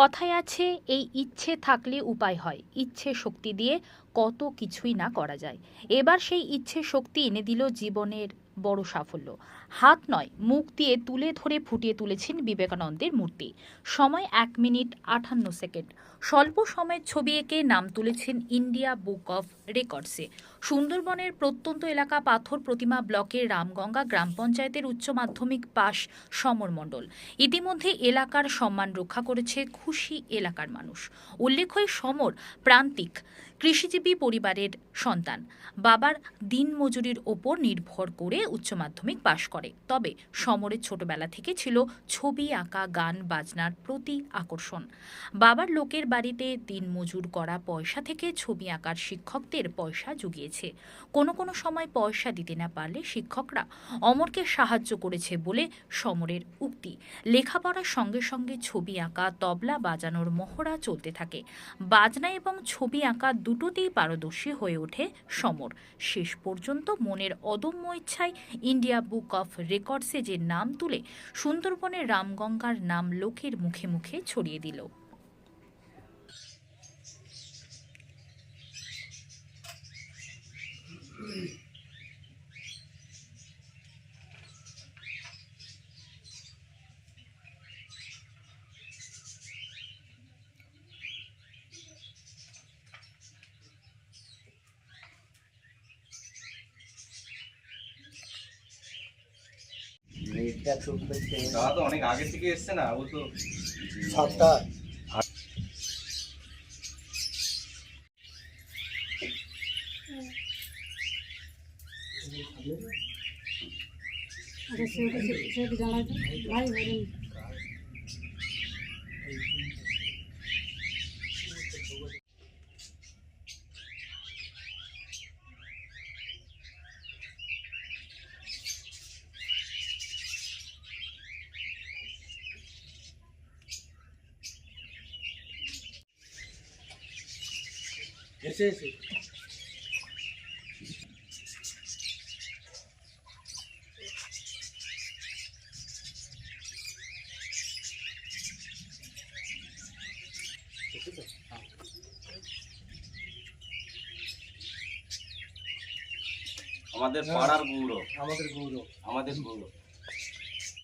কথায় আছে, এই ইচ্ছে থাকলে উপায় হয়, ইচ্ছে শক্তি দিয়ে কত কিছুই না করা যায়। এবার সেই ইচ্ছে শক্তি এনে দিল জীবনের বড় সাফল্য। হাত নয়, মুখ দিয়ে তুলে ধরে ফুটিয়ে তুলেছেন বিবেকানন্দের মূর্তি। সময় 1 মিনিট 58 সেকেন্ড। স্বল্প সময়ের ছবি এঁকে নাম তুলেছেন ইন্ডিয়া বুক অফ রেকর্ডসে। সুন্দরবনের প্রত্যন্ত এলাকা পাথর প্রতিমা ব্লকের রামগঙ্গা গ্রাম পঞ্চায়েতের উচ্চ মাধ্যমিক পাশ সমর মণ্ডল ইতিমধ্যে এলাকার সম্মান রক্ষা করেছে, খুশি এলাকার মানুষ। উল্লেখ্য, সমর প্রান্তিক কৃষিজীবী পরিবারের সন্তান। বাবার দিনমজুরির ওপর নির্ভর করে উচ্চ মাধ্যমিক পাশ করে। তবে সমরের ছোটবেলা থেকে ছিল ছবি আঁকা, গান বাজনার প্রতি আকর্ষণ। বাবার লোকের বাড়িতে দিনমজুর করা পয়সা থেকে ছবি আঁকার শিক্ষকদের পয়সা জুগিয়েছে। কোনো কোনো সময় পয়সা দিতে না পারলে শিক্ষকরা অমরকে সাহায্য করেছে বলে সমরের উক্তি। লেখাপড়ার সঙ্গে সঙ্গে ছবি আঁকা, তবলা বাজানোর মহড়া চলতে থাকে। বাজনা এবং ছবি আঁকা দুটোতেই পারদর্শী হয়ে ওঠে সমর। শেষ পর্যন্ত মনের অদম্য ইচ্ছায় ইন্ডিয়া বুক অফ রেকর্ডসে যে নাম তুলে সুন্দরবনের রামগঙ্গার নাম লোকের মুখে মুখে ছড়িয়ে দিল। দাদা তো অনেক আগে থেকে এসছে না, ও তো 7টা এসে আমাদের পাড়ার গৌরব, আমাদের গৌরব। আমাদের গৌরব।